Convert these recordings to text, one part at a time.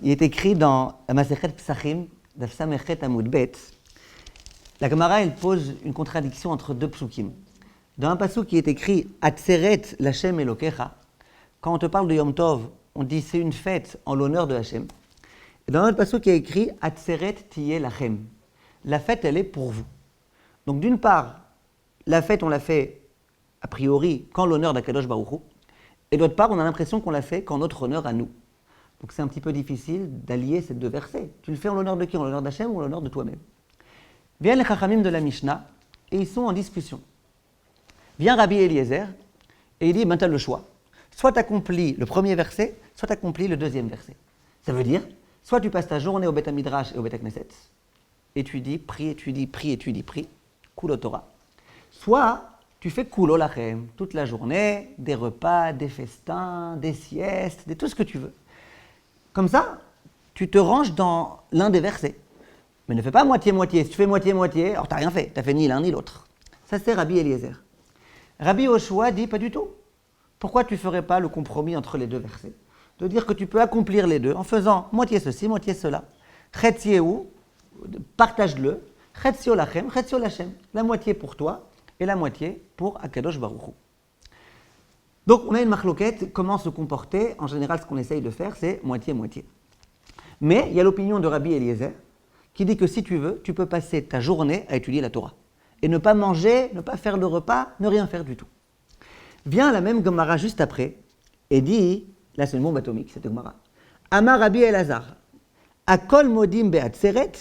Il est écrit dans Masechet Psachim, Daf Samechet Amud Bet. La Gemara, elle pose une contradiction entre deux psukim. Dans un pasuk qui est écrit Atzeret l'Hashem Elokecha, quand on te parle de Yom Tov, on dit c'est une fête en l'honneur de Hachem. Et dans un autre pasuk qui est écrit Atzeret Tiyeh Lachem. La fête, elle est pour vous. Donc d'une part, la fête, on l'a fait a priori qu'en l'honneur d'Akadosh Baruch Hu, et d'autre part, on a l'impression qu'on l'a fait qu'en notre honneur à nous. Donc c'est un petit peu difficile d'allier ces deux versets. Tu le fais en l'honneur de qui? En l'honneur d'Hachem ou en l'honneur de toi-même? Viennent les Chachamim de la Mishnah, et ils sont en discussion. Vient Rabbi Eliezer, et il dit, ben tu as le choix. Soit tu accomplis le premier verset, soit tu accomplis le deuxième verset. Ça veut dire, soit tu passes ta journée au Beth Midrash et au Beth Knesset, étudie, prie, Kulo Torah. Soit tu fais Kulo Lachem, toute la journée, des repas, des festins, des siestes, tout ce que tu veux. Comme ça, tu te ranges dans l'un des versets. Mais ne fais pas moitié-moitié. Si tu fais moitié-moitié, alors tu n'as rien fait. Tu n'as fait ni l'un ni l'autre. Ça, c'est Rabbi Eliezer. Rabbi Yoshua dit pas du tout. Pourquoi tu ne ferais pas le compromis entre les deux versets? De dire que tu peux accomplir les deux en faisant moitié ceci, moitié cela. Chetzieu, partage-le. Chetzio lachem, chetzio lachem. La moitié pour toi et la moitié pour Akadosh Baruch Hu. Donc on a une marloquette, comment se comporter. En général, ce qu'on essaye de faire, c'est moitié-moitié. Mais il y a l'opinion de Rabbi Eliezer qui dit que si tu veux, tu peux passer ta journée à étudier la Torah. Et ne pas manger, ne pas faire le repas, ne rien faire du tout. Vient la même Gemara juste après et dit, là c'est une bombe atomique cette Gemara, Amar Rabbi Elazar, Akol modim be'atzeret,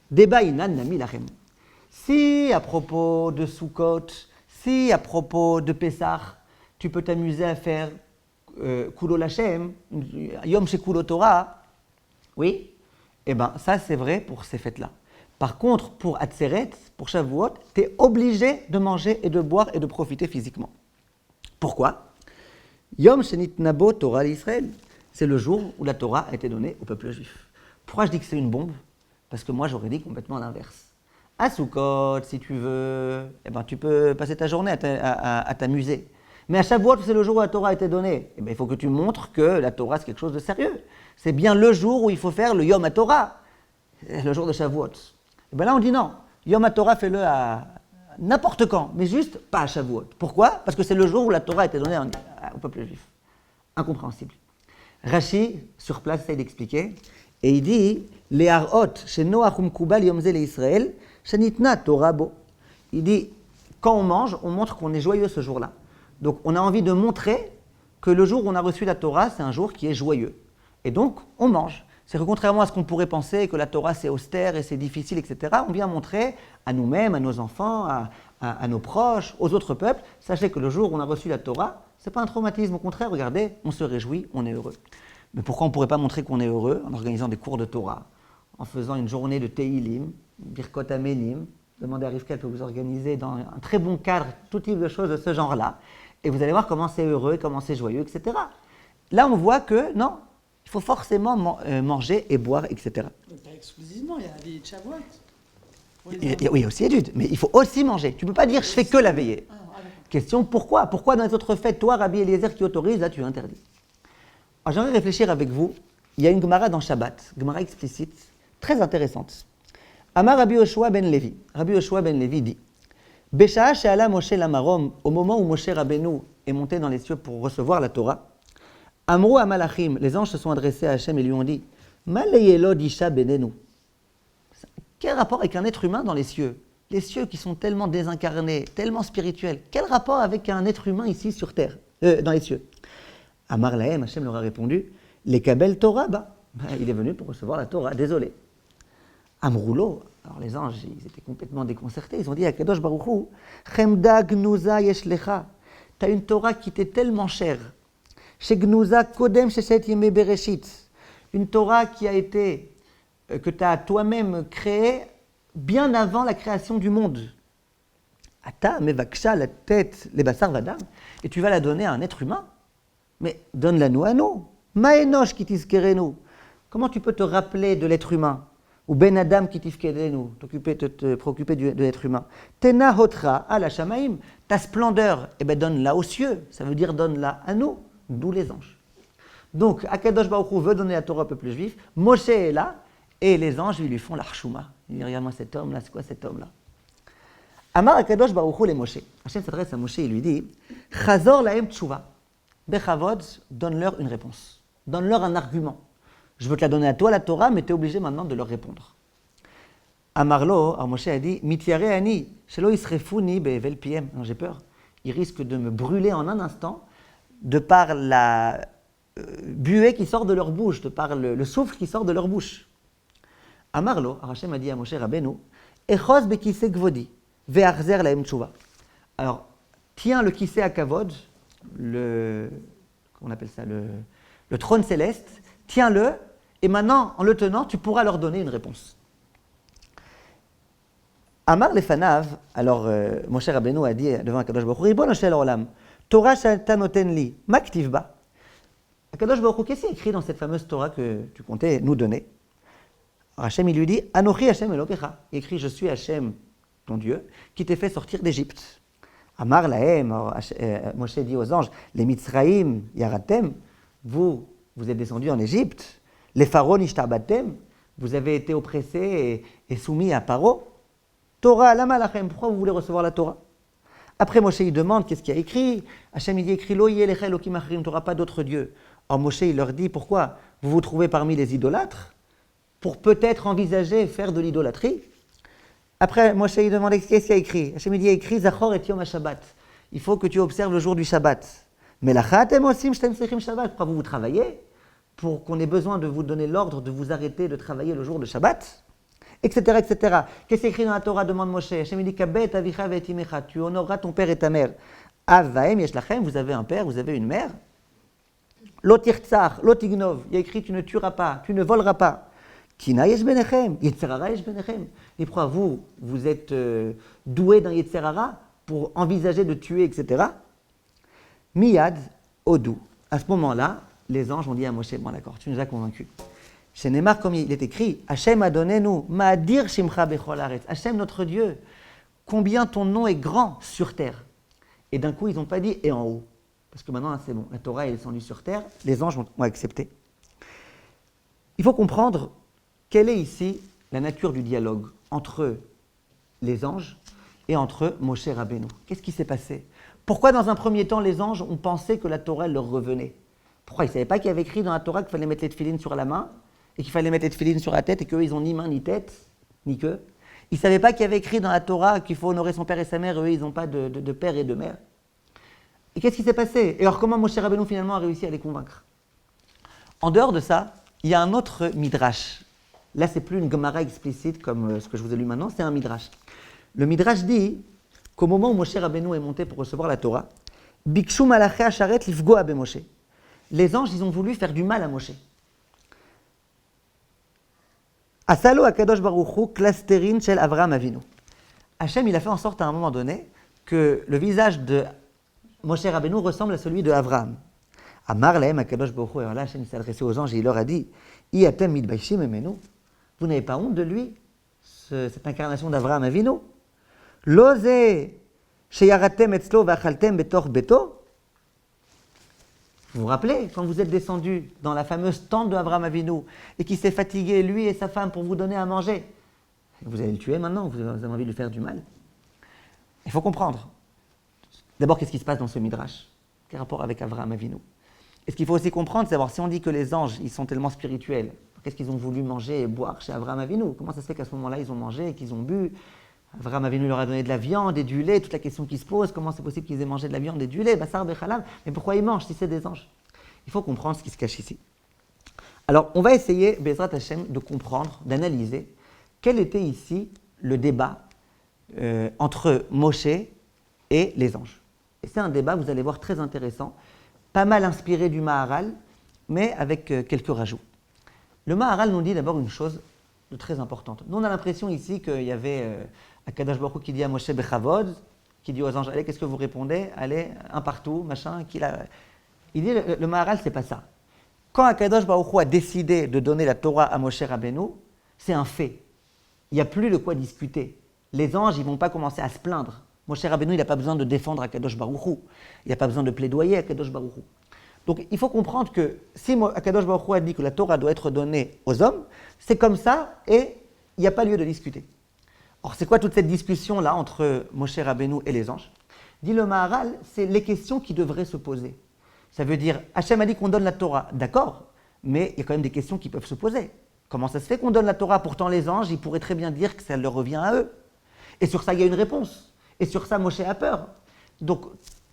deba inan nami lachem. Si à propos de Sukkot, si à propos de Pessah, tu peux t'amuser à faire Kulo Lachem, Yom Shekulo Torah, oui, eh bien ça c'est vrai pour ces fêtes-là. Par contre, pour Atzeret, pour Shavuot, tu es obligé de manger et de boire et de profiter physiquement. Pourquoi? Yom Shenitnabo Torah l'Israël, c'est le jour où la Torah a été donnée au peuple juif. Pourquoi je dis que c'est une bombe? Parce que moi j'aurais dit complètement l'inverse. À Sukkot, si tu veux, eh ben, tu peux passer ta journée à t'amuser. Mais à Shavuot, c'est le jour où la Torah a été donnée. Eh ben, il faut que tu montres que la Torah c'est quelque chose de sérieux. C'est bien le jour où il faut faire le Yom HaTorah, le jour de Shavuot. Et bien là on dit non, Yom HaTorah fais-le à n'importe quand, mais juste pas à Shavuot. Pourquoi? Parce que c'est le jour où la Torah a été donnée au peuple juif. Incompréhensible. Rashi, sur place, essaie d'expliquer, et il dit les harot chez Noachum Kubal Yom Ze Israël, Shanitna Torah Bo. Il dit quand on mange, on montre qu'on est joyeux ce jour-là. Donc on a envie de montrer que le jour où on a reçu la Torah, c'est un jour qui est joyeux. Et donc on mange. C'est que contrairement à ce qu'on pourrait penser, que la Torah c'est austère et c'est difficile, etc., on vient montrer à nous-mêmes, à nos enfants, à nos proches, aux autres peuples, sachez que le jour où on a reçu la Torah, ce n'est pas un traumatisme, au contraire, regardez, on se réjouit, on est heureux. Mais pourquoi on ne pourrait pas montrer qu'on est heureux en organisant des cours de Torah, en faisant une journée de Teilim, Birkot Amenim, demandez à Rivka, elle peut vous organiser dans un très bon cadre, tout type de choses de ce genre-là, et vous allez voir comment c'est heureux, comment c'est joyeux, etc. Là, on voit que, non, il faut forcément manger et boire, etc. Pas exclusivement, il y a la veillée de Shavuot. Oui, aussi étude, mais il faut aussi manger. Tu ne peux pas dire je fais que la veillée. Question, pourquoi? Pourquoi dans les autres fêtes, toi, Rabbi Eliezer, qui autorise, là, tu interdis? Alors, j'aimerais réfléchir avec vous. Il y a une Gemara dans Shabbat, Gemara explicite, très intéressante. Amar Rabbi Yoshua ben Levi. Rabbi Yoshua ben Levi dit Besha'a she'ala Moshe lamarom, au moment où Moshe Rabbeinu est monté dans les cieux pour recevoir la Torah, Amrou Amalachim, les anges se sont adressés à Hachem et lui ont dit Maleyelo disha benenu. Quel rapport avec un être humain dans les cieux? Les cieux qui sont tellement désincarnés, tellement spirituels. Quel rapport avec un être humain ici sur terre, dans les cieux? Amar Lahem, Hachem leur a répondu Les Kabel Torah, il est venu pour recevoir la Torah, désolé. Amroulo, alors les anges, ils étaient complètement déconcertés, ils ont dit à Kadosh Baruch Hu, Chemda Gnuza Yeshlecha, tu as une Torah qui t'est tellement chère. Chez Gnuza Kodem Sheshet Yeme Bereshit, une Torah qui a été, que tu as toi-même créée bien avant la création du monde. Ata Mevaksha, la tête, les bassar vadam, et tu vas la donner à un être humain. Mais donne-la nous à nous. Maenosh qui tiskerenu. Comment tu peux te rappeler de l'être humain? Ou Ben Adam qui tifkedenu, te préoccuper de l'être humain. Tena hotra ala shamaim, ta splendeur, donne-la aux cieux, ça veut dire donne-la à nous, d'où les anges. Donc, Akadosh Baruch Hu veut donner la Torah au peuple juif. Moshe est là, et les anges ils lui font l'archouma. Ils disent, regarde-moi cet homme-là, c'est quoi cet homme-là? Amar Akadosh Baruch Hu les Moshe. Hachem s'adresse à Moshe, il lui dit, Chazor lahem tshuva. Bechavod, donne-leur une réponse. Donne-leur un argument. Je veux te la donner à toi, la Torah, mais tu es obligé maintenant de leur répondre. Amarlo, alors Moshe a dit, Mitiare ani, shelo yisrefuni be'evel piem. Non, j'ai peur. Ils risquent de me brûler en un instant, de par la buée qui sort de leur bouche, de par le souffle qui sort de leur bouche. Amarlo, Hachem a dit à Moshe Rabbeinu, Echos bekise gvodi, ve'achzer lahem tshuva. Alors, tiens le kissé à kavod, comment on appelle ça, le trône céleste, tiens-le, et maintenant, en le tenant, tu pourras leur donner une réponse. Amar lefanav, alors Moshe Rabbeinu a dit devant Akadosh Baruch Hu, Ribono shel olam, Torah she'ata noten li, ma ktiv ba. Akadosh Baruch Hu, qu'est-ce qu'il y a écrit dans cette fameuse Torah que tu comptais nous donner? Hachem, il lui dit, Anochi Hachem Elokecha. Il écrit, je suis Hachem, ton Dieu, qui t'ai fait sortir d'Égypte. Amar lahem, Moshe dit aux anges, les Mitzraïm yaratem, vous êtes descendus en Égypte. Les pharaons ishtabatem, vous avez été oppressés et soumis à Paro. Torah lama lachem, pourquoi vous voulez recevoir la Torah? Après Moshe il demande qu'est-ce qu'il y a écrit. Hachem il dit écrit lo yeh lecha elokim achrim, tu n'auras pas d'autre Dieu. Or Moshe il leur dit pourquoi vous vous trouvez parmi les idolâtres pour peut-être envisager faire de l'idolâtrie. Après Moshe il demande qu'est-ce qu'il y a écrit. Hachem il dit écrit zachor et yom ha-shabbat. Il faut que tu observes le jour du Shabbat. Mais la chatem osim shtem sechim Shabbat. Pourquoi vous travaillez pour qu'on ait besoin de vous donner l'ordre de vous arrêter de travailler le jour de Shabbat, etc., etc. Qu'est-ce qui est écrit dans la Torah, demande Moshe. Hachem dit kabet avicha ve'etimecha. Tu honoreras ton père et ta mère. Av vahem yesh lachem. Vous avez un père, vous avez une mère. Lo tirtzach, lo tignov. Il y a écrit tu ne tueras pas, tu ne voleras pas. Kina yesh benechem, yetzerara yesh benechem. Et pourquoi vous êtes doué d'un yetzerara pour envisager de tuer, etc. Miyad odou. À ce moment-là, les anges ont dit à Moshe, bon d'accord, tu nous as convaincus. Chez Neymar, comme il est écrit, Hachem a donné nous, Ma'adir Shimcha Bechol Haaretz. Hachem, notre Dieu, combien ton nom est grand sur terre. Et d'un coup, ils n'ont pas dit et en haut. Parce que maintenant, c'est bon, la Torah est descendue sur terre, les anges ont accepté. Il faut comprendre quelle est ici la nature du dialogue entre les anges et entre Moshe Rabbeinu. Qu'est-ce qui s'est passé? Pourquoi dans un premier temps, les anges ont pensé que la Torah leur revenait? Pourquoi ils ne savaient pas qu'il y avait écrit dans la Torah qu'il fallait mettre les tefilines sur la main et qu'il fallait mettre les tefilines sur la tête et qu'eux, ils n'ont ni main ni tête, ni queue. Ils ne savaient pas qu'il y avait écrit dans la Torah qu'il faut honorer son père et sa mère, eux, ils n'ont pas de père et de mère. Et qu'est-ce qui s'est passé? Et alors, comment Moshe Rabbeinu, finalement, a réussi à les convaincre? En dehors de ça, il y a un autre midrash. Là, ce n'est plus une Gemara explicite comme ce que je vous ai lu maintenant, c'est un midrash. Le midrash dit qu'au moment où Moshe Rabbeinu est monté pour recevoir la Torah, Bikshu malaché asharet lifgoa be Moshe. Les anges, ils ont voulu faire du mal à Moshe. Asalo akadosh baruch hu klasterin shel Avraham Avinu. Hachem, il a fait en sorte à un moment donné que le visage de Moshe Rabbeinu ressemble à celui de Avraham. Amar lahem akadosh baruch hu. Alors là, Hachem s'est adressé aux anges et il leur a dit, Iatem mitbaishim emenu. Vous n'avez pas honte de lui, cette incarnation d'Avraham Avinu? Loze sheyaratem etzlo v'achaltem betor beto. Vous vous rappelez, quand vous êtes descendu dans la fameuse tente de Avraham Avinu et qui s'est fatigué, lui et sa femme, pour vous donner à manger, vous allez le tuer maintenant, vous avez envie de lui faire du mal. Il faut comprendre. D'abord, qu'est-ce qui se passe dans ce midrash? Quel rapport avec Avraham Avinu? Et ce qu'il faut aussi comprendre, c'est savoir si on dit que les anges, ils sont tellement spirituels, qu'est-ce qu'ils ont voulu manger et boire chez Avraham Avinu? Comment ça se fait qu'à ce moment-là, ils ont mangé et qu'ils ont bu? Avraham Avinu leur a donné de la viande et du lait. Toute la question qui se pose, comment c'est possible qu'ils aient mangé de la viande et du lait? Basar bechalal. Mais pourquoi ils mangent si c'est des anges? Il faut comprendre ce qui se cache ici. Alors, on va essayer, Bezrat Hashem, de comprendre, d'analyser quel était ici le débat entre Moshe et les anges. Et c'est un débat, vous allez voir, très intéressant, pas mal inspiré du Maharal, mais avec quelques rajouts. Le Maharal nous dit d'abord une chose de très importante. Nous, on a l'impression ici qu'il y avait Akadosh Baruch Hu qui dit à Moshe Bechavod, qui dit aux anges, allez, qu'est-ce que vous répondez? Allez, un partout, machin. Il dit, le Maharal, c'est pas ça. Quand Akadosh Baruch Hu a décidé de donner la Torah à Moshe Rabbeinu, c'est un fait. Il n'y a plus de quoi discuter. Les anges, ils ne vont pas commencer à se plaindre. Moshe Rabbeinu, il n'a pas besoin de défendre Akadosh Baruch Hu. Il n'a pas besoin de plaidoyer Akadosh Baruch Hu. Donc il faut comprendre que si Akadosh Baruch Hu a dit que la Torah doit être donnée aux hommes, c'est comme ça et il n'y a pas lieu de discuter. Or, c'est quoi toute cette discussion-là entre Moshe Rabbeinu et les anges? Dit le Maharal, c'est les questions qui devraient se poser. Ça veut dire, Hachem a dit qu'on donne la Torah, d'accord, mais il y a quand même des questions qui peuvent se poser. Comment ça se fait qu'on donne la Torah? Pourtant, les anges, ils pourraient très bien dire que ça leur revient à eux. Et sur ça, il y a une réponse. Et sur ça, Moshe a peur. Donc,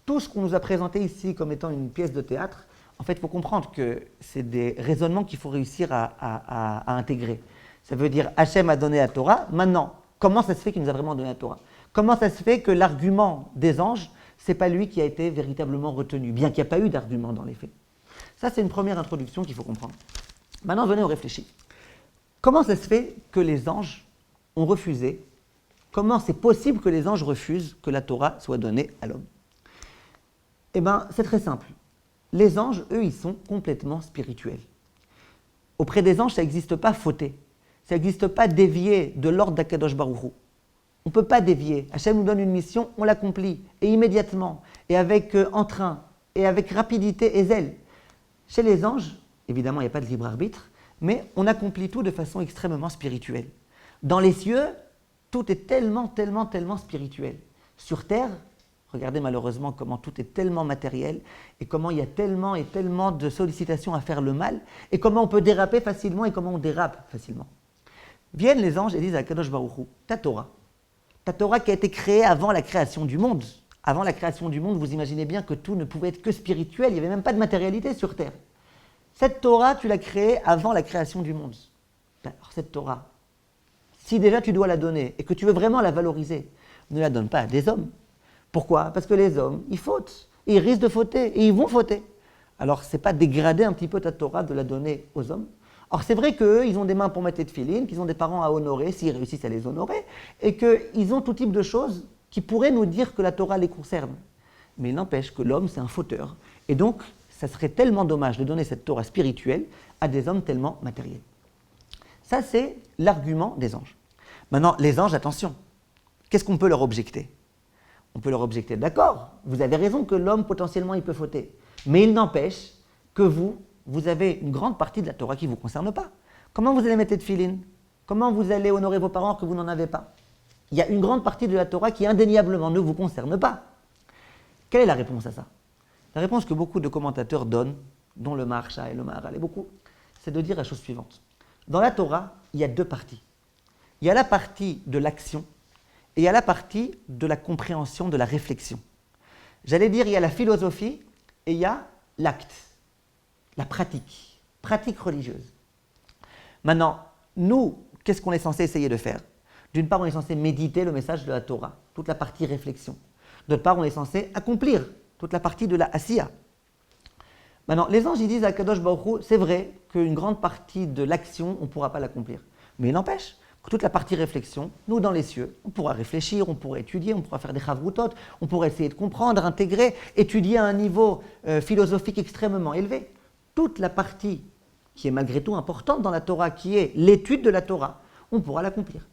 tout ce qu'on nous a présenté ici comme étant une pièce de théâtre, en fait, il faut comprendre que c'est des raisonnements qu'il faut réussir à intégrer. Ça veut dire, Hachem a donné la Torah, maintenant, comment ça se fait qu'il nous a vraiment donné la Torah? Comment ça se fait que l'argument des anges, ce n'est pas lui qui a été véritablement retenu, bien qu'il n'y ait pas eu d'argument dans les faits? Ça, c'est une première introduction qu'il faut comprendre. Maintenant, venez, on réfléchit. Comment ça se fait que les anges ont refusé? Comment c'est possible que les anges refusent que la Torah soit donnée à l'homme? Eh bien, c'est très simple. Les anges, eux, ils sont complètement spirituels. Auprès des anges, ça n'existe pas fauter. Ça n'existe pas dévier de l'ordre d'Akadosh Baruch Hu. On ne peut pas dévier. Hachem nous donne une mission, on l'accomplit. Et immédiatement, et avec entrain, et avec rapidité et zèle. Chez les anges, évidemment, il n'y a pas de libre arbitre, mais on accomplit tout de façon extrêmement spirituelle. Dans les cieux, tout est tellement spirituel. Sur terre, regardez malheureusement comment tout est tellement matériel et comment il y a tellement de sollicitations à faire le mal et comment on peut déraper facilement et comment on dérape facilement. Viennent les anges et disent à Kadosh Baruch Hu, ta Torah qui a été créée avant la création du monde. Avant la création du monde, vous imaginez bien que tout ne pouvait être que spirituel, il n'y avait même pas de matérialité sur terre. Cette Torah, tu l'as créée avant la création du monde. Alors cette Torah, si déjà tu dois la donner et que tu veux vraiment la valoriser, ne la donne pas à des hommes. Pourquoi? Parce que les hommes, ils fautent, et ils risquent de fauter, et ils vont fauter. Alors, ce n'est pas dégrader un petit peu ta Torah de la donner aux hommes. Or, c'est vrai qu'eux, ils ont des mains pour mettre les tefilines, qu'ils ont des parents à honorer, s'ils réussissent à les honorer, et qu'ils ont tout type de choses qui pourraient nous dire que la Torah les concerne. Mais il n'empêche que l'homme, c'est un fauteur. Et donc, ça serait tellement dommage de donner cette Torah spirituelle à des hommes tellement matériels. Ça, c'est l'argument des anges. Maintenant, les anges, attention, qu'est-ce qu'on peut leur objecter? On peut leur objecter, d'accord, vous avez raison que l'homme, potentiellement, il peut fauter. Mais il n'empêche que vous avez une grande partie de la Torah qui ne vous concerne pas. Comment vous allez mettre les tefilines? Comment vous allez honorer vos parents que vous n'en avez pas? Il y a une grande partie de la Torah qui, indéniablement, ne vous concerne pas. Quelle est la réponse à ça? La réponse que beaucoup de commentateurs donnent, dont le Maharsha et le Maharal et beaucoup, c'est de dire la chose suivante. Dans la Torah, il y a deux parties. Il y a la partie de l'action et il y a la partie de la compréhension, de la réflexion. J'allais dire, il y a la philosophie et il y a l'acte, la pratique religieuse. Maintenant, nous, qu'est-ce qu'on est censé essayer de faire? D'une part, on est censé méditer le message de la Torah, toute la partie réflexion. D'autre part, on est censé accomplir toute la partie de la Asiya. Maintenant, les anges, ils disent à Kadosh Baruch Hu, c'est vrai qu'une grande partie de l'action, on ne pourra pas l'accomplir. Mais il n'empêche que toute la partie réflexion, nous, dans les cieux, on pourra réfléchir, on pourra étudier, on pourra faire des chavrutot, on pourra essayer de comprendre, intégrer, étudier à un niveau philosophique extrêmement élevé. Toute la partie qui est malgré tout importante dans la Torah, qui est l'étude de la Torah, on pourra l'accomplir.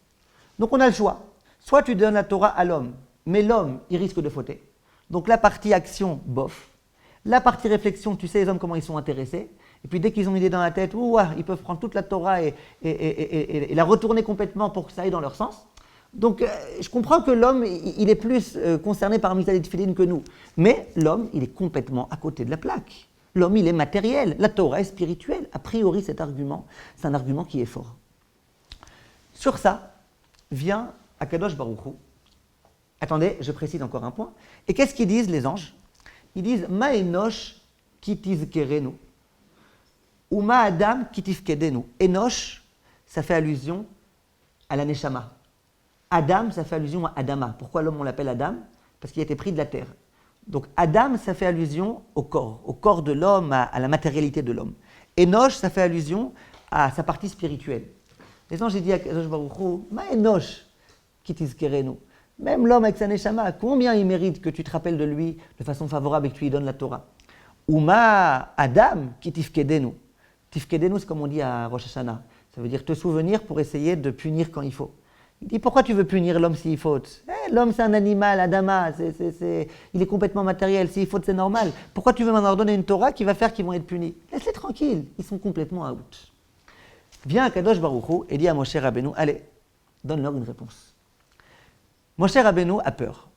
Donc on a le choix. Soit tu donnes la Torah à l'homme, mais l'homme, il risque de fauter. Donc la partie action, bof. La partie réflexion, tu sais les hommes comment ils sont intéressés. Et puis dès qu'ils ont une idée dans la tête, ils peuvent prendre toute la Torah et la retourner complètement pour que ça aille dans leur sens. Donc je comprends que l'homme, il est plus concerné par Mitzvah Tefillin que nous. Mais l'homme, il est complètement à côté de la plaque. L'homme, il est matériel. La Torah est spirituelle. A priori, cet argument, c'est un argument qui est fort. Sur ça, vient Akadosh Baruch Hu. Attendez, je précise encore un point. Et qu'est-ce qu'ils disent les anges? Ils disent Ma enosh ki tizkerenu ou ma adam ki tifkedenu. Enosh, ça fait allusion à la neshama. Adam, ça fait allusion à Adama. Pourquoi l'homme on l'appelle Adam? Parce qu'il a été pris de la terre. Donc Adam, ça fait allusion au corps de l'homme, à la matérialité de l'homme. Enosh, ça fait allusion à sa partie spirituelle. Les anges, ils disent à Kadosh Baruch Hu, Ma enosh ki tizkerenu. Même l'homme avec sa neshama, combien il mérite que tu te rappelles de lui de façon favorable et que tu lui donnes la Torah? Uma Adam qui tifkedenu. Tifkedenu, c'est comme on dit à Rosh Hashanah. Ça veut dire te souvenir pour essayer de punir quand il faut. Il dit, pourquoi tu veux punir l'homme s'il faute? L'homme, c'est un animal, Adama, il est complètement matériel, s'il faute, c'est normal. Pourquoi tu veux m'en ordonner une Torah qui va faire qu'ils vont être punis? Laisse-les tranquilles, ils sont complètement out. Vient Kadosh Baruch Hu et dit à Moshe Rabbeinu, allez, donne-leur une réponse. Moshe Rabbeinu a peur.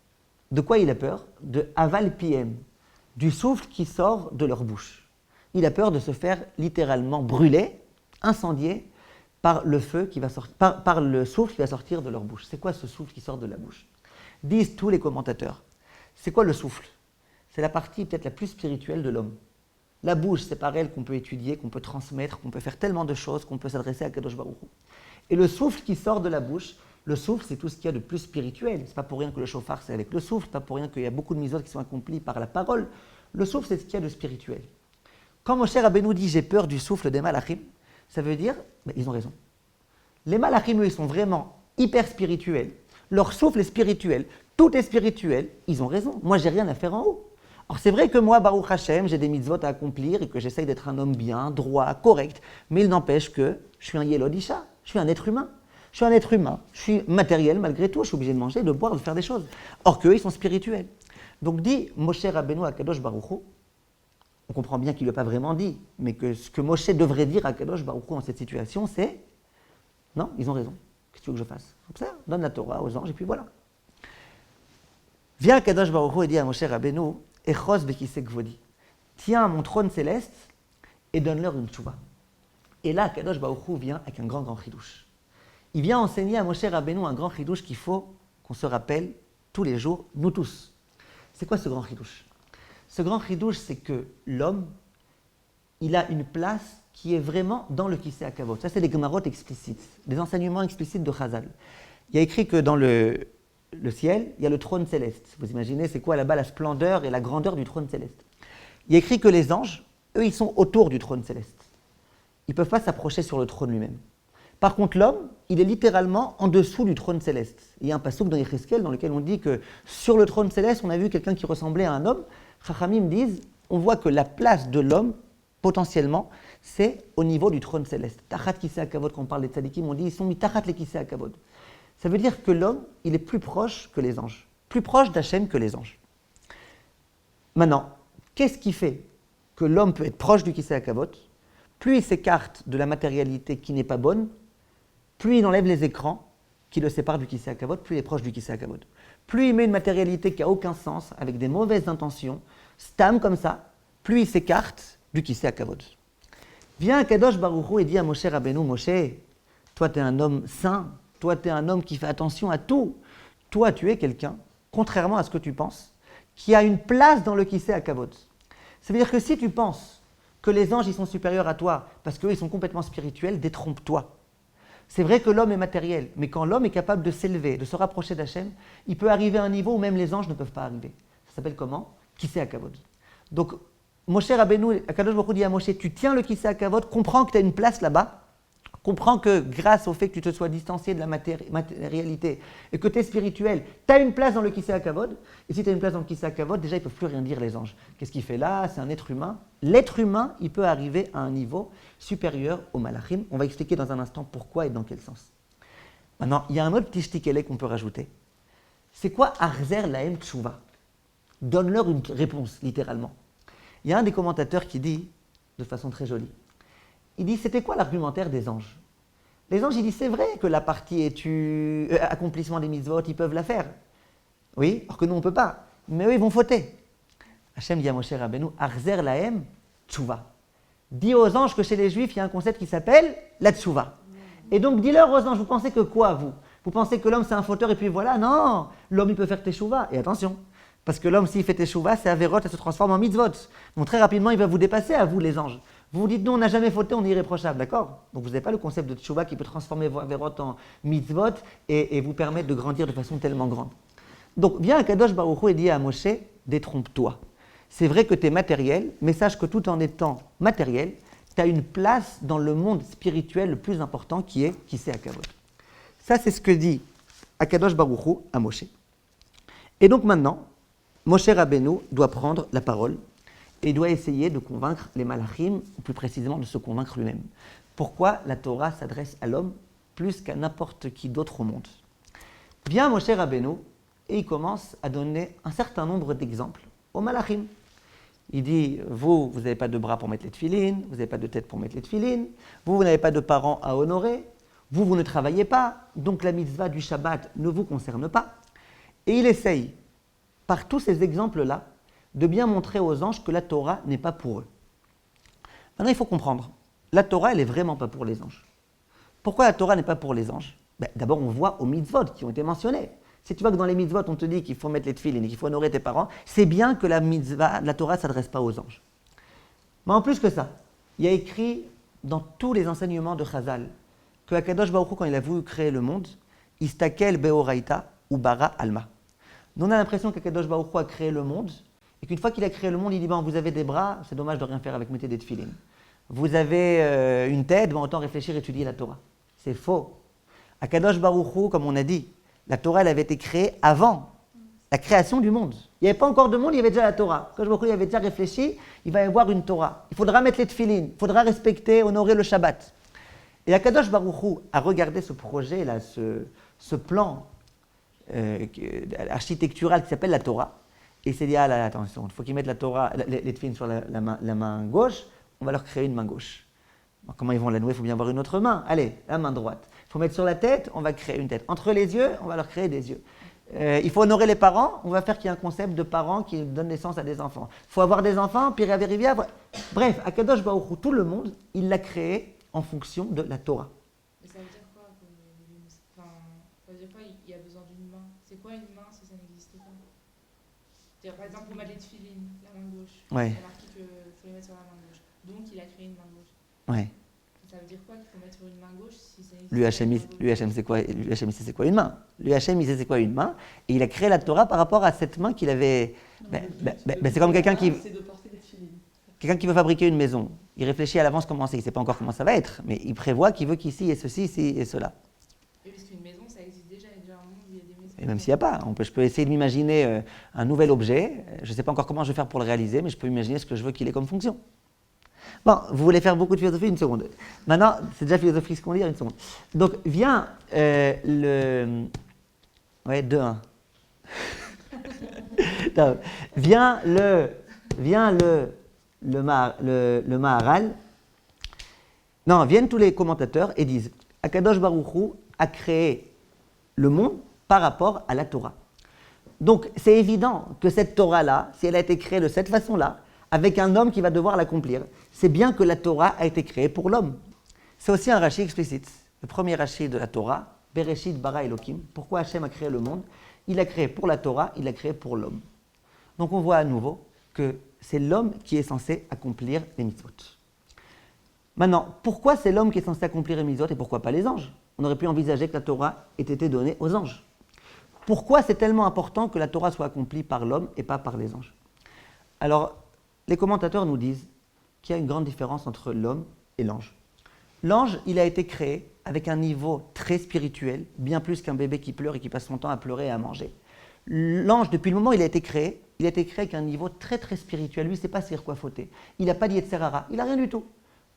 De quoi il a peur? De aval piem, du souffle qui sort de leur bouche. Il a peur de se faire littéralement brûler, incendier, par le feu qui va sortir, par le souffle qui va sortir de leur bouche. C'est quoi ce souffle qui sort de la bouche? Disent tous les commentateurs. C'est quoi le souffle? C'est la partie peut-être la plus spirituelle de l'homme. La bouche, c'est par elle qu'on peut étudier, qu'on peut transmettre, qu'on peut faire tellement de choses, qu'on peut s'adresser à Kadosh Baruch Hu. Et le souffle qui sort de la bouche, le souffle, c'est tout ce qu'il y a de plus spirituel. C'est pas pour rien que le chauffard, c'est avec le souffle, c'est pas pour rien qu'il y a beaucoup de mitzvot qui sont accomplies par la parole. Le souffle, c'est ce qu'il y a de spirituel. Quand Moshe Rabbeinu dit « j'ai peur du souffle des malachim », ça veut dire, ils ont raison. Les malachim, eux, ils sont vraiment hyper spirituels. Leur souffle est spirituel, tout est spirituel, ils ont raison. Moi, j'ai rien à faire en haut. Alors, c'est vrai que moi, Baruch Hashem, j'ai des mitzvot à accomplir et que j'essaye d'être un homme bien, droit, correct, mais il n'empêche que je suis un Yelod Isha, je suis un être humain. Je suis un être humain, je suis matériel malgré tout, je suis obligé de manger, de boire, de faire des choses. Or qu'eux, ils sont spirituels. Donc dit Moshe Rabbeinu à Kadosh Baruch Hu, on comprend bien qu'il ne l'a pas vraiment dit, mais que ce que Moshe devrait dire à Kadosh Baruch Hu dans cette situation, c'est « Non, ils ont raison. Qu'est-ce que tu veux que je fasse? Observe, donne la Torah aux anges, et puis voilà. » Vient Kadosh Baruch Hu et dit à Moshe Rabbeinu « Echos bekisei kvodi. » Tiens mon trône céleste et donne-leur une tchouva. Et là, Kadosh Baruch Hu vient avec un grand chidouche. Il vient enseigner à Moshe Rabbeinu un grand chidouche qu'il faut qu'on se rappelle tous les jours, nous tous. C'est quoi ce grand chidouche? Ce grand chidouche, c'est que l'homme, il a une place qui est vraiment dans le Kisei HaKavod. Ça, c'est des gemarot explicites, des enseignements explicites de Chazal. Il y a écrit que dans le ciel, il y a le trône céleste. Vous imaginez, c'est quoi là-bas la splendeur et la grandeur du trône céleste? Il y a écrit que les anges, eux, ils sont autour du trône céleste. Ils ne peuvent pas s'approcher sur le trône lui-même. Par contre, l'homme, il est littéralement en dessous du trône céleste. Il y a un passouk dans Yecheskel dans lequel on dit que sur le trône céleste, on a vu quelqu'un qui ressemblait à un homme. Chachamim disent, on voit que la place de l'homme, potentiellement, c'est au niveau du trône céleste. Tachat Kisei HaKavod, quand on parle des tzadikim, on dit ils sont mis tachat les Kisei HaKavod. Ça veut dire que l'homme, il est plus proche que les anges, plus proche d'Hachem que les anges. Maintenant, qu'est-ce qui fait que l'homme peut être proche du Kisei HaKavod? Plus il s'écarte de la matérialité qui n'est pas bonne, plus il enlève les écrans qui le séparent du Kisei HaKavod, plus il est proche du Kisei HaKavod. Plus il met une matérialité qui n'a aucun sens, avec des mauvaises intentions, stam comme ça, plus il s'écarte du Kisei HaKavod. Vient Kadosh Baruch Hu et dit à Moshe Rabbeinu, Moshe, toi tu es un homme saint, toi tu es un homme qui fait attention à tout. Toi tu es quelqu'un, contrairement à ce que tu penses, qui a une place dans le Kisei HaKavod. Ça veut dire que si tu penses que les anges ils sont supérieurs à toi, parce qu'eux ils sont complètement spirituels, détrompe-toi. C'est vrai que l'homme est matériel, mais quand l'homme est capable de s'élever, de se rapprocher d'Hachem, il peut arriver à un niveau où même les anges ne peuvent pas arriver. Ça s'appelle comment? Kisei HaKavod. Donc, Moshe Rabbeinu, Akadosh Baruch Hu dit à Moshe, tu tiens le Kisei HaKavod, comprends que tu as une place là-bas, comprends que grâce au fait que tu te sois distancié de la matérialité et que tu es spirituel, tu as une place dans le Kisei HaKavod, et si tu as une place dans le Kisei HaKavod, déjà ils ne peuvent plus rien dire les anges. Qu'est-ce qu'il fait là? C'est un être humain. L'être humain, il peut arriver à un niveau supérieur au malachim. On va expliquer dans un instant pourquoi et dans quel sens. Maintenant, il y a un autre petit shtikelé qu'on peut rajouter. C'est quoi Arzer Lahem Tshuva? Donne-leur une réponse, littéralement. Il y a un des commentateurs qui dit, de façon très jolie, il dit, c'était quoi l'argumentaire des anges? Les anges, ils disent, c'est vrai que la partie accomplissement des mitzvot, ils peuvent la faire. Oui, alors que nous, on ne peut pas. Mais eux, ils vont fauter. Hachem dit à Moshe Rabbeinu, Arzer Lahem Tshuva. Dis aux anges que chez les Juifs, il y a un concept qui s'appelle la Tshuva. Et donc, dis-leur aux anges, vous pensez que quoi, vous? Vous pensez que l'homme, c'est un fauteur et puis voilà? Non, l'homme, il peut faire teshuva. Et attention, parce que l'homme, s'il fait teshuva, c'est averot, ça se transforme en mitzvot. Donc, très rapidement, il va vous dépasser, à vous, les anges. Vous vous dites, nous, on n'a jamais fauté, on est irréprochable, d'accord? Donc, vous n'avez pas le concept de teshuva qui peut transformer vos averot en mitzvot et vous permettre de grandir de façon tellement grande. Donc, vient Kadosh Baruch Hu et dit à Moshe, détrompe-toi. C'est vrai que tu es matériel, mais sache que tout en étant matériel, tu as une place dans le monde spirituel le plus important qui est Kisei HaKavod. Ça, c'est ce que dit Akadosh Baruch Hu à Moshe. Et donc maintenant, Moshe Rabbeinu doit prendre la parole et doit essayer de convaincre les malachim, ou plus précisément de se convaincre lui-même. Pourquoi la Torah s'adresse à l'homme plus qu'à n'importe qui d'autre au monde? Vient Moshe Rabbeinu et il commence à donner un certain nombre d'exemples aux malachim. Il dit, vous n'avez pas de bras pour mettre les tefilines, vous n'avez pas de tête pour mettre les tefilines, vous n'avez pas de parents à honorer, vous ne travaillez pas, donc la mitzvah du Shabbat ne vous concerne pas. Et il essaye, par tous ces exemples-là, de bien montrer aux anges que la Torah n'est pas pour eux. Maintenant, il faut comprendre, la Torah, elle n'est vraiment pas pour les anges. Pourquoi la Torah n'est pas pour les anges? D'abord, on voit aux mitzvot qui ont été mentionnés. Si tu vois que dans les mitzvot, on te dit qu'il faut mettre les tefilines et qu'il faut honorer tes parents, c'est bien que la mitzvah, la Torah ne s'adresse pas aux anges. Mais en plus que ça, il y a écrit dans tous les enseignements de Chazal que Akadosh Baruch Hu, quand il a voulu créer le monde, Istakel Beoraita ou Bara Alma. Nous, on a l'impression qu'Akadosh Baruch Hu a créé le monde et qu'une fois qu'il a créé le monde, il dit vous avez des bras, c'est dommage de rien faire avec, mettez des tefilines. Vous avez une tête, autant réfléchir et étudier la Torah. C'est faux. Akadosh Baruch Hu, comme on a dit, la Torah, elle avait été créée avant la création du monde. Il n'y avait pas encore de monde, il y avait déjà la Torah. Akadosh Baruch Hu, il avait déjà réfléchi, il va y avoir une Torah. Il faudra mettre les tefilines, il faudra respecter, honorer le Shabbat. Et Akadosh Baruch Hu a regardé ce projet-là, ce plan architectural qui s'appelle la Torah, et il s'est dit, attention, il faut qu'ils mettent la Torah, les tefilines sur la main gauche, on va leur créer une main gauche. Alors, comment ils vont la nouer? Il faut bien avoir une autre main. Allez, la main droite. Il faut mettre sur la tête, on va créer une tête. Entre les yeux, on va leur créer des yeux. Il faut honorer les parents, on va faire qu'il y ait un concept de parents qui donnent naissance à des enfants. Il faut avoir des enfants, puis vérifier. Bref, Akadosh Baruch Hu, tout le monde, il l'a créé en fonction de la Torah. Mais ça veut dire quoi ça veut dire quoi, il y a besoin d'une main? C'est quoi une main si ça n'existe pas? C'est-à-dire, par exemple, pour mettre les tefilines, la main gauche. Ouais. Il y a marqué qu'il faut les mettre sur la main gauche. Donc, il a créé une main gauche. Ouais. Ça veut dire quoi qu'il faut mettre sur une main gauche si ça existe? L'UHM, c'est quoi? L'UHM, c'est quoi une main? L'UHM, il sait c'est quoi une main? Et il a créé la Torah par rapport à cette main qu'il avait. C'est comme quelqu'un qui. C'est de porter des tefilines. Quelqu'un qui veut fabriquer une maison. Il réfléchit à l'avance comment c'est. Il ne sait pas encore comment ça va être, mais il prévoit qu'il veut qu'ici il y ait ceci, ici et cela. Et parce qu'une maison, ça existe déjà. Il y a déjà un monde où il y a des maisons. Et même s'il n'y a pas, je peux essayer de m'imaginer un nouvel objet. Je ne sais pas encore comment je vais faire pour le réaliser, mais je peux imaginer ce que je veux qu'il ait comme fonction. Bon, vous voulez faire beaucoup de philosophie, une seconde. Maintenant, c'est déjà philosophie ce qu'on dit, une seconde. Donc, vient le... Ouais, 2-1. Non, vient le Maharal. Non, viennent tous les commentateurs et disent Akadosh Baruch Hu a créé le monde par rapport à la Torah. Donc, c'est évident que cette Torah-là, si elle a été créée de cette façon-là, avec un homme qui va devoir l'accomplir, c'est bien que la Torah a été créée pour l'homme. C'est aussi un Rashi explicite. Le premier Rashi de la Torah, Bereshit bara Elokim. Pourquoi Hachem a créé le monde? Il l'a créé pour la Torah, il l'a créé pour l'homme. Donc on voit à nouveau que c'est l'homme qui est censé accomplir les mitzvot. Maintenant, pourquoi c'est l'homme qui est censé accomplir les mitzvot et pourquoi pas les anges? On aurait pu envisager que la Torah ait été donnée aux anges. Pourquoi c'est tellement important que la Torah soit accomplie par l'homme et pas par les anges? Alors, les commentateurs nous disent qu'il y a une grande différence entre l'homme et l'ange. L'ange, il a été créé avec un niveau très spirituel, bien plus qu'un bébé qui pleure et qui passe son temps à pleurer et à manger. L'ange, depuis le moment où il a été créé avec un niveau très très spirituel. Lui, il ne sait pas sur quoi fauter. Il n'a pas d'Yetzer Hara, il n'a rien du tout.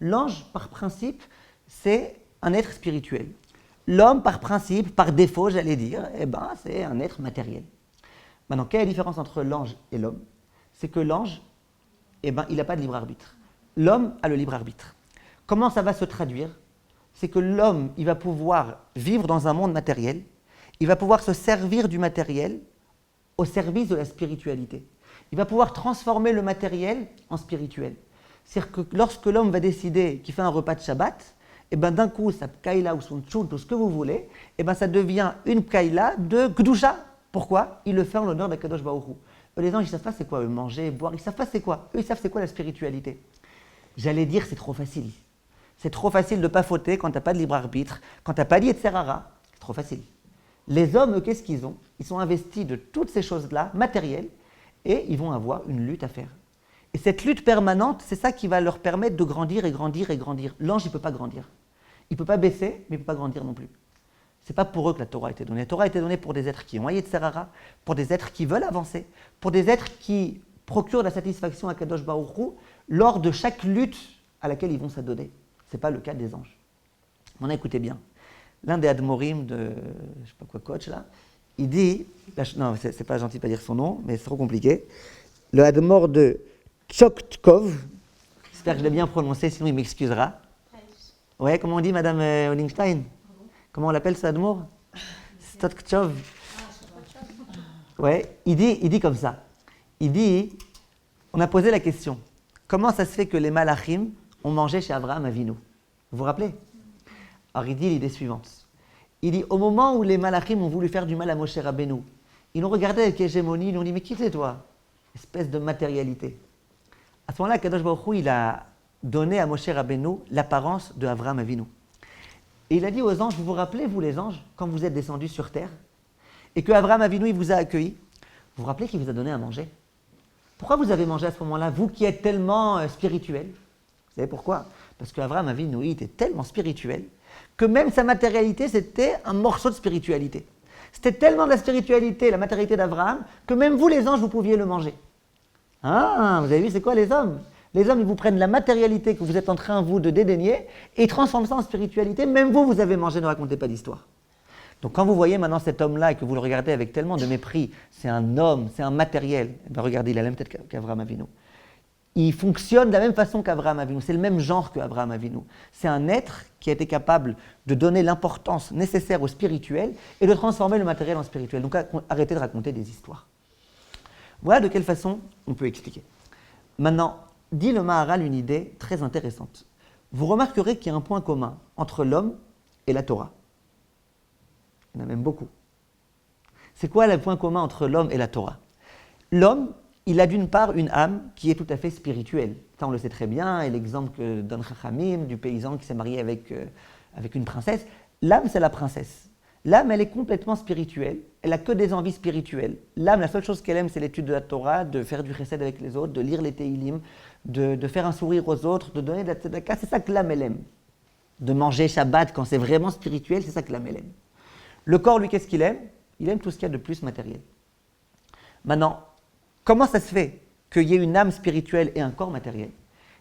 L'ange, par principe, c'est un être spirituel. L'homme, par principe, par défaut, j'allais dire, c'est un être matériel. Maintenant, quelle est la différence entre l'ange et l'homme? C'est que l'ange, il n'a pas de libre arbitre. L'homme a le libre arbitre. Comment ça va se traduire? C'est que l'homme, il va pouvoir vivre dans un monde matériel, il va pouvoir se servir du matériel au service de la spiritualité. Il va pouvoir transformer le matériel en spirituel. C'est-à-dire que lorsque l'homme va décider qu'il fait un repas de Shabbat, d'un coup, sa pkaïla ou son tchout, ou ce que vous voulez, ça devient une pkaïla de Kedusha. Pourquoi? Il le fait en l'honneur d'Akadosh Baruch Hu. Les gens, ils ne savent pas c'est quoi manger, boire, ils ne savent pas c'est quoi. Eux, ils savent c'est quoi la spiritualité. J'allais dire, c'est trop facile. C'est trop facile de ne pas fauter quand tu n'as pas de libre arbitre, quand tu n'as pas d'Yetzer Hara. C'est trop facile. Les hommes, eux, qu'est-ce qu'ils ont? Ils sont investis de toutes ces choses-là, matérielles, et ils vont avoir une lutte à faire. Et cette lutte permanente, c'est ça qui va leur permettre de grandir et grandir et grandir. L'ange, il ne peut pas grandir. Il ne peut pas baisser, mais il ne peut pas grandir non plus. Ce n'est pas pour eux que la Torah a été donnée. La Torah a été donnée pour des êtres qui ont Yetzer Hara, pour des êtres qui veulent avancer, pour des êtres qui procurent la satisfaction à Kadosh Baruch Hu lors de chaque lutte à laquelle ils vont s'adonner. Ce n'est pas le cas des anges. On a écouté bien. L'un des Admorim de, je ne sais pas quoi, coach là, il dit, non, c'est pas gentil de pas dire son nom, mais c'est trop compliqué. Le Hadmor de Tchoktkov, j'espère que je l'ai bien prononcé, sinon il m'excusera. Ouais, comment on dit, Madame Hollingstein? Comment on l'appelle, ce Hadmor? Stotkov. Ouais, il dit comme ça. Il dit, on a posé la question, comment ça se fait que les Malachim ont mangé chez Abraham Avinu? Vous vous rappelez? Alors il dit l'idée suivante. Il dit, au moment où les Malachim ont voulu faire du mal à Moshe Rabbeinu, ils l'ont regardé avec hégémonie, ils lui ont dit, mais qui c'est toi? Espèce de matérialité. À ce moment-là, Kadosh Baruch Hu, il a donné à Moshe Rabbeinu l'apparence de Abraham Avinu. Et il a dit aux anges, vous vous rappelez, vous les anges, quand vous êtes descendus sur terre, et que Abraham Avinu, il vous a accueilli, vous vous rappelez qu'il vous a donné à manger? Pourquoi vous avez mangé à ce moment-là, vous qui êtes tellement spirituel? Vous savez pourquoi? Parce qu'Abraham Avinu, il était tellement spirituel que même sa matérialité, c'était un morceau de spiritualité. C'était tellement de la spiritualité, la matérialité d'Abraham, que même vous, les anges, vous pouviez le manger. Ah, vous avez vu, c'est quoi les hommes? Les hommes, ils vous prennent la matérialité que vous êtes en train, vous, de dédaigner, et ils transforment ça en spiritualité. Même vous, vous avez mangé, ne racontez pas d'histoire. Donc quand vous voyez maintenant cet homme-là et que vous le regardez avec tellement de mépris, c'est un homme, c'est un matériel. Ben regardez, il a la même tête qu'Abraham Avinu. Il fonctionne de la même façon qu'Abraham Avinu. C'est le même genre qu'Abraham Avinu. C'est un être qui a été capable de donner l'importance nécessaire au spirituel et de transformer le matériel en spirituel. Donc arrêtez de raconter des histoires. Voilà de quelle façon on peut expliquer. Maintenant, dit le Maharal une idée très intéressante. Vous remarquerez qu'il y a un point commun entre l'homme et la Torah. Il y en a même beaucoup. C'est quoi le point commun entre l'homme et la Torah? L'homme, il a d'une part une âme qui est tout à fait spirituelle. Ça, on le sait très bien, et l'exemple que donne Chachamim, du paysan qui s'est marié avec une princesse. L'âme, c'est la princesse. L'âme, elle est complètement spirituelle. Elle n'a que des envies spirituelles. L'âme, la seule chose qu'elle aime, c'est l'étude de la Torah, de faire du chesed avec les autres, de lire les Teilim, de faire un sourire aux autres, de donner de la tzedaka. C'est ça que l'âme, elle aime. De manger Shabbat quand c'est vraiment spirituel, c'est ça que l'âme, elle aime. Le corps, lui, qu'est-ce qu'il aime? Il aime tout ce qu'il y a de plus matériel. Maintenant, comment ça se fait qu'il y ait une âme spirituelle et un corps matériel?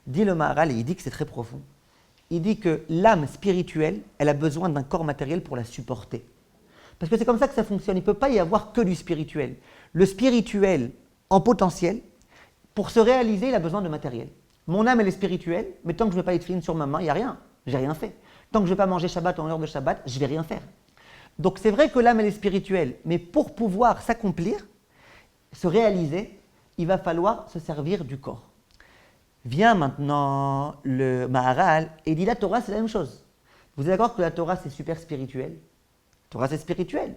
Dit le Maharal, et il dit que c'est très profond. Il dit que l'âme spirituelle, elle a besoin d'un corps matériel pour la supporter. Parce que c'est comme ça que ça fonctionne. Il ne peut pas y avoir que du spirituel. Le spirituel, en potentiel, pour se réaliser, il a besoin de matériel. Mon âme, elle est spirituelle, mais tant que je ne vais pas être fine sur ma main, il n'y a rien. Je n'ai rien fait. Tant que je ne vais pas manger Shabbat en heure de Shabbat, je ne vais rien faire. Donc c'est vrai que l'âme, elle est spirituelle, mais pour pouvoir s'accomplir, se réaliser, il va falloir se servir du corps. Vient maintenant le Maharal et dit la Torah, c'est la même chose. Vous êtes d'accord que la Torah, c'est super spirituel? La Torah, c'est spirituel.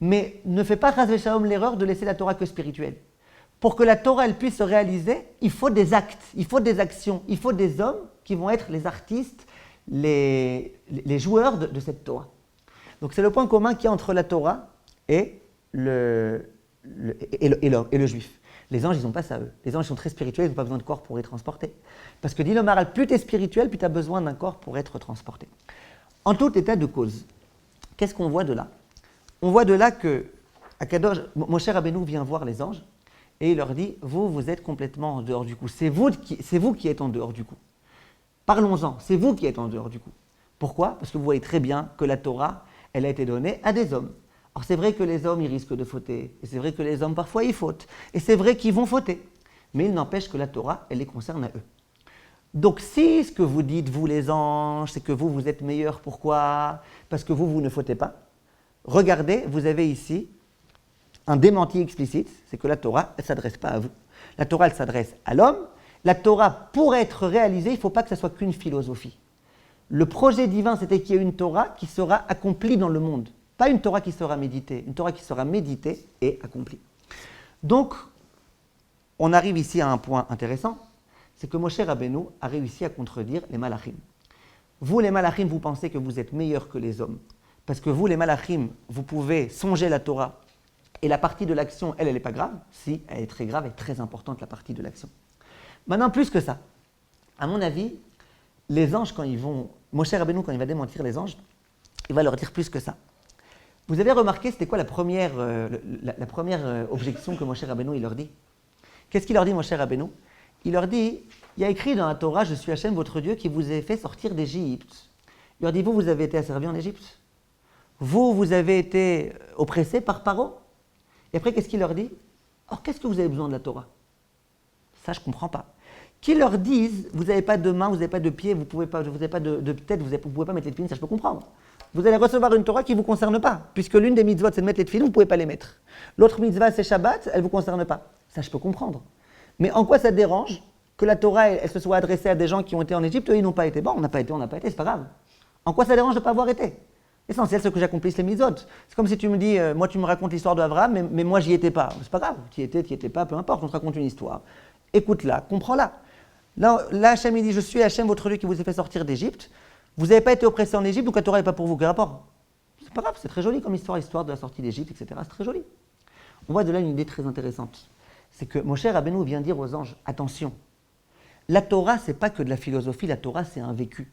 Mais ne fais pas, Chas v'Shalom, l'erreur de laisser la Torah que spirituelle. Pour que la Torah, elle puisse se réaliser, il faut des actes, il faut des actions, il faut des hommes qui vont être les artistes, les joueurs de cette Torah. Donc c'est le point commun qu'il y a entre la Torah et le juif. Les anges, ils n'ont pas ça, eux. Les anges sont très spirituels, ils n'ont pas besoin de corps pour y transporter. Parce que dit le Maharal, plus tu es spirituel, plus tu as besoin d'un corps pour être transporté. En tout état de cause, qu'est-ce qu'on voit de là? On voit de là que Moshe Rabbeinu vient voir les anges et il leur dit, vous êtes complètement en dehors du coup. C'est vous qui êtes en dehors du coup. Parlons-en, c'est vous qui êtes en dehors du coup. Pourquoi? Parce que vous voyez très bien que la Torah, elle a été donnée à des hommes. Alors c'est vrai que les hommes, ils risquent de fauter, et c'est vrai que les hommes, parfois, ils fautent, et c'est vrai qu'ils vont fauter, mais il n'empêche que la Torah, elle les concerne à eux. Donc si ce que vous dites, vous les anges, c'est que vous êtes meilleurs, pourquoi? Parce que vous ne fautez pas. Regardez, vous avez ici un démenti explicite, c'est que la Torah, elle ne s'adresse pas à vous. La Torah, elle s'adresse à l'homme. La Torah, pour être réalisée, il ne faut pas que ce soit qu'une philosophie. Le projet divin, c'était qu'il y ait une Torah qui sera accomplie dans le monde. Pas une Torah qui sera méditée, une Torah qui sera méditée et accomplie. Donc, on arrive ici à un point intéressant, c'est que Moshe Rabbeinu a réussi à contredire les Malachim. Vous, les Malachim, vous pensez que vous êtes meilleurs que les hommes, parce que vous, les Malachim, vous pouvez songer la Torah, et la partie de l'action, elle n'est pas grave. Si, elle est très grave et très importante, la partie de l'action. Maintenant, plus que ça, à mon avis, les anges, Moshe Rabbeinu, quand il va démentir les anges, il va leur dire plus que ça. Vous avez remarqué, c'était quoi la première objection que Moshe Rabbeinu il leur dit? Qu'est-ce qu'il leur dit, Moshe Rabbeinu? Il leur dit, il y a écrit dans la Torah, je suis Hachem, votre Dieu, qui vous a fait sortir d'Égypte. Il leur dit, vous avez été asservis en Égypte. Vous avez été oppressés par Paro. Et après, qu'est-ce qu'il leur dit? Or, qu'est-ce que vous avez besoin de la Torah? Ça, je ne comprends pas. Qu'ils leur disent, vous n'avez pas de main, vous n'avez pas de pied, vous n'avez pas de tête, vous ne pouvez pas mettre les tefilines, ça je peux comprendre. Vous allez recevoir une Torah qui ne vous concerne pas, puisque l'une des mitzvot, c'est de mettre les tefilines, vous ne pouvez pas les mettre. L'autre mitzvah, c'est Shabbat, elle ne vous concerne pas. Ça, je peux comprendre. Mais en quoi ça dérange que la Torah, elle se soit adressée à des gens qui ont été en Égypte, eux, ils n'ont pas été? Bon, on n'a pas été, c'est pas grave. En quoi ça dérange de ne pas avoir été? L'essentiel, c'est que j'accomplisse les mitzvot. C'est comme si tu me dis, moi, tu me racontes l'histoire d'Abraham, mais moi, j'y étais pas. C'est pas grave, tu y étais pas, peu importe, on te raconte une histoire. Écoute-la, comprends-la. Là, Hachem, il dit, je suis Hachem, votre Dieu qui vous a fait sortir d'Égypte. Vous n'avez pas été oppressé en Égypte, donc la Torah n'est pas pour vous. Quel rapport? C'est pas grave, c'est très joli comme histoire de la sortie d'Égypte, etc. C'est très joli. On voit de là une idée très intéressante. C'est que Moshe Rabbeinu vient dire aux anges, attention, la Torah, c'est pas que de la philosophie, la Torah, c'est un vécu.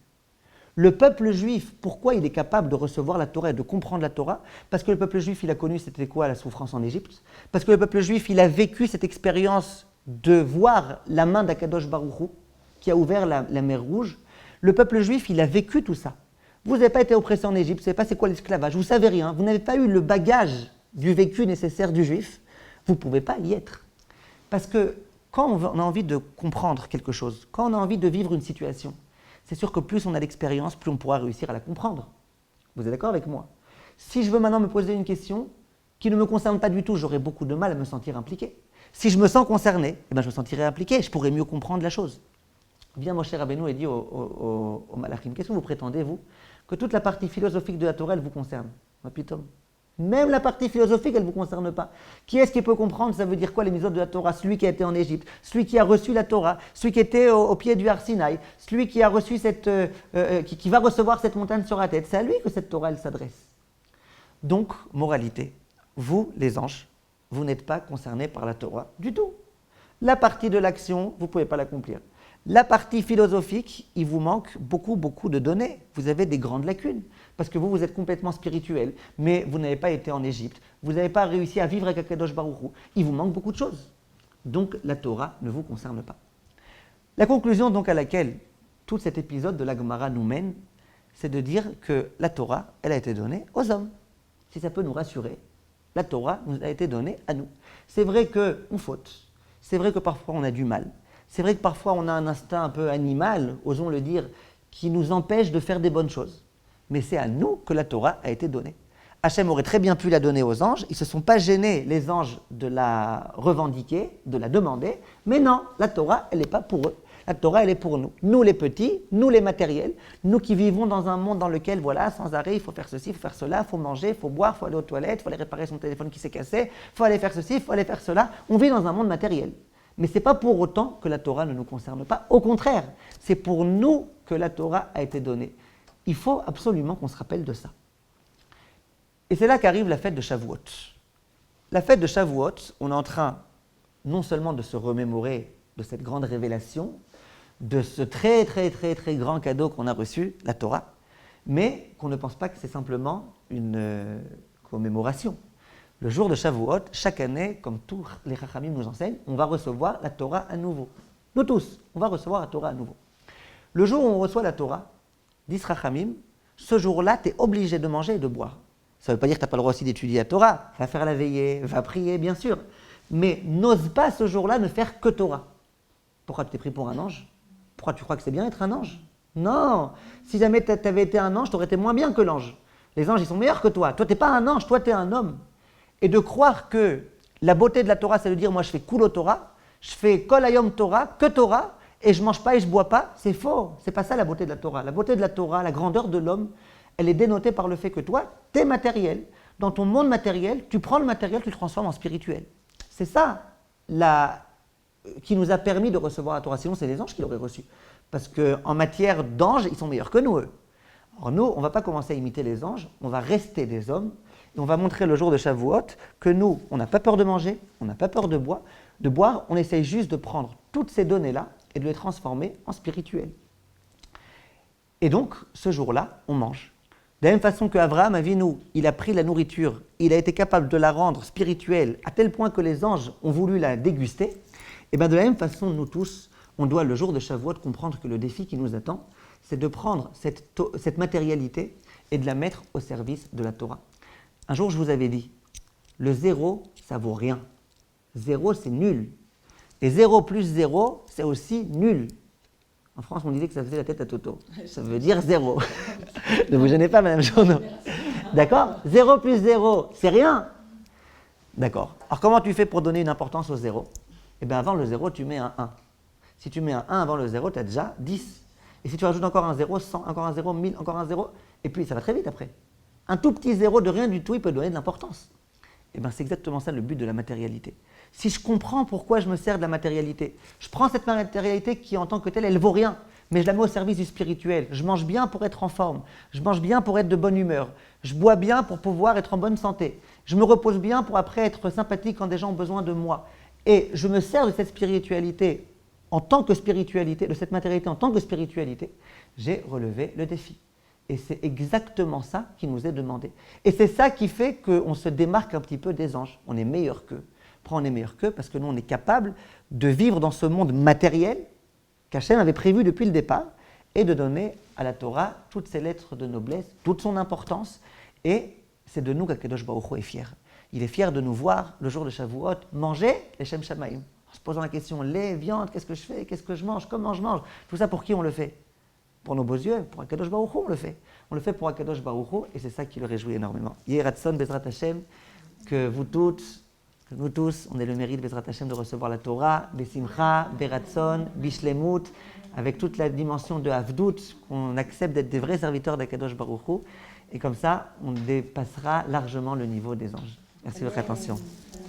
Le peuple juif, pourquoi il est capable de recevoir la Torah et de comprendre la Torah? Parce que le peuple juif, il a connu, c'était quoi, la souffrance en Égypte? Parce que le peuple juif, il a vécu cette expérience de voir la main d'Akadosh Baruch Hu, qui a ouvert la mer Rouge. Le peuple juif, il a vécu tout ça. Vous n'avez pas été oppressé en Égypte, vous ne savez pas c'est quoi l'esclavage, vous ne savez rien, vous n'avez pas eu le bagage du vécu nécessaire du juif, vous ne pouvez pas y être. Parce que quand on a envie de comprendre quelque chose, quand on a envie de vivre une situation, c'est sûr que plus on a d'expérience, plus on pourra réussir à la comprendre. Vous êtes d'accord avec moi? Si je veux maintenant me poser une question qui ne me concerne pas du tout, j'aurai beaucoup de mal à me sentir impliqué. Si je me sens concerné, je me sentirai impliqué, je pourrai mieux comprendre la chose. Bien, Moshe Rabbeinu a dit au Malachim, qu'est-ce que vous prétendez, vous, que toute la partie philosophique de la Torah, elle vous concerne? Même la partie philosophique, elle ne vous concerne pas. Qui est-ce qui peut comprendre, ça veut dire quoi les mitzvot de la Torah? Celui qui a été en Égypte, celui qui a reçu la Torah, celui qui était au pied du Har Sinaï, celui qui a reçu qui va recevoir cette montagne sur la tête. C'est à lui que cette Torah, elle s'adresse. Donc, moralité, vous, les anges, vous n'êtes pas concernés par la Torah du tout. La partie de l'action, vous ne pouvez pas l'accomplir. La partie philosophique, il vous manque beaucoup de données. Vous avez des grandes lacunes. Parce que vous êtes complètement spirituel, mais vous n'avez pas été en Égypte. Vous n'avez pas réussi à vivre avec Akadosh Baruch Hu. Il vous manque beaucoup de choses. Donc la Torah ne vous concerne pas. La conclusion donc à laquelle tout cet épisode de la Gemara nous mène, c'est de dire que la Torah, elle a été donnée aux hommes. Si ça peut nous rassurer, la Torah nous a été donnée à nous. C'est vrai qu'on faute. C'est vrai que parfois on a du mal. C'est vrai que parfois on a un instinct un peu animal, osons le dire, qui nous empêche de faire des bonnes choses. Mais c'est à nous que la Torah a été donnée. Hachem aurait très bien pu la donner aux anges, ils ne se sont pas gênés, les anges, de la revendiquer, de la demander, mais non, la Torah, elle n'est pas pour eux. La Torah, elle est pour nous. Nous les petits, nous les matériels, nous qui vivons dans un monde dans lequel, voilà, sans arrêt, il faut faire ceci, il faut faire cela, il faut manger, il faut boire, il faut aller aux toilettes, il faut aller réparer son téléphone qui s'est cassé, il faut aller faire ceci, il faut aller faire cela. On vit dans un monde matériel. Mais ce n'est pas pour autant que la Torah ne nous concerne pas. Au contraire, c'est pour nous que la Torah a été donnée. Il faut absolument qu'on se rappelle de ça. Et c'est là qu'arrive la fête de Shavuot. La fête de Shavuot, on est en train non seulement de se remémorer de cette grande révélation, de ce très grand cadeau qu'on a reçu, la Torah, mais qu'on ne pense pas que c'est simplement une commémoration. Le jour de Shavuot, chaque année, comme tous les Chachamim nous enseignent, on va recevoir la Torah à nouveau. Nous tous, on va recevoir la Torah à nouveau. Le jour où on reçoit la Torah, disent Chachamim, ce jour-là, tu es obligé de manger et de boire. Ça ne veut pas dire que tu n'as pas le droit aussi d'étudier la Torah. Va faire la veillée, va prier, bien sûr. Mais n'ose pas ce jour-là ne faire que Torah. Pourquoi tu t'es pris pour un ange? Pourquoi tu crois que c'est bien être un ange? Non. Si jamais tu avais été un ange, tu aurais été moins bien que l'ange. Les anges, ils sont meilleurs que toi. Toi, tu n'es pas un ange, toi, tu es un homme. Et de croire que la beauté de la Torah, c'est de dire, moi, je fais Kulo Torah, je fais Kol Hayom Torah, que Torah, et je ne mange pas et je ne bois pas, c'est faux. C'est pas ça la beauté de la Torah. La beauté de la Torah, la grandeur de l'homme, elle est dénotée par le fait que toi, tu es matériel. Dans ton monde matériel, tu prends le matériel, tu le transformes en spirituel. C'est ça qui nous a permis de recevoir la Torah. Sinon, c'est les anges qui l'auraient reçu. Parce qu'en matière d'anges, ils sont meilleurs que nous, eux. Alors nous, on ne va pas commencer à imiter les anges, on va rester des hommes, et on va montrer le jour de Shavuot que nous, on n'a pas peur de manger, on n'a pas peur de boire, on essaye juste de prendre toutes ces données-là et de les transformer en spirituel. Et donc, ce jour-là, on mange. De la même façon qu'Abraham Avinu, il a pris la nourriture, il a été capable de la rendre spirituelle à tel point que les anges ont voulu la déguster, et bien de la même façon, nous tous, on doit le jour de Shavuot comprendre que le défi qui nous attend, c'est de prendre cette matérialité et de la mettre au service de la Torah. Un jour, je vous avais dit, le 0, ça vaut rien. 0, c'est nul. Et 0 plus 0, c'est aussi nul. En France, on disait que ça faisait la tête à Toto. Ça veut dire 0. Ne vous gênez pas, Madame Journeau. D'accord? 0 plus 0, c'est rien. D'accord. Alors, comment tu fais pour donner une importance au 0? Eh bien, avant le 0, tu mets un 1. Si tu mets un 1 avant le 0, tu as déjà 10. Et si tu rajoutes encore un 0, 100, encore un 0, 1000, encore un 0, et puis ça va très vite après. Un tout petit 0 de rien du tout, il peut donner de l'importance. Eh bien, c'est exactement ça le but de la matérialité. Si je comprends pourquoi je me sers de la matérialité, je prends cette matérialité qui, en tant que telle, elle vaut rien, mais je la mets au service du spirituel. Je mange bien pour être en forme, je mange bien pour être de bonne humeur, je bois bien pour pouvoir être en bonne santé, je me repose bien pour après être sympathique quand des gens ont besoin de moi. Et je me sers de cette spiritualité en tant que spiritualité, de cette matérialité en tant que spiritualité, j'ai relevé le défi. Et c'est exactement ça qui nous est demandé. Et c'est ça qui fait qu'on se démarque un petit peu des anges. On est meilleur qu'eux. Pourquoi on est meilleur qu'eux? Parce que nous, on est capable de vivre dans ce monde matériel qu'Hachem avait prévu depuis le départ et de donner à la Torah toutes ses lettres de noblesse, toute son importance. Et c'est de nous qu'Akadosh Baruch Hu est fier. Il est fier de nous voir, le jour de Shavuot, manger les Shem Shamaim. En se posant la question, lait, viande, qu'est-ce que je fais? Qu'est-ce que je mange? Comment je mange? Tout ça, pour qui on le fait? Pour nos beaux yeux, pour Akadosh Baruch Hu, on le fait. On le fait pour Akadosh Baruch Hu, et c'est ça qui le réjouit énormément. Yeh Ratson, Bezrat Hashem, que vous toutes, que nous tous, on ait le mérite, Bezrat Hashem, de recevoir la Torah, Besimcha, Beratson, Bishlemut, avec toute la dimension de Havdout, qu'on accepte d'être des vrais serviteurs d'Akadosh Baruch Hu, et comme ça, on dépassera largement le niveau des anges. Merci de votre attention.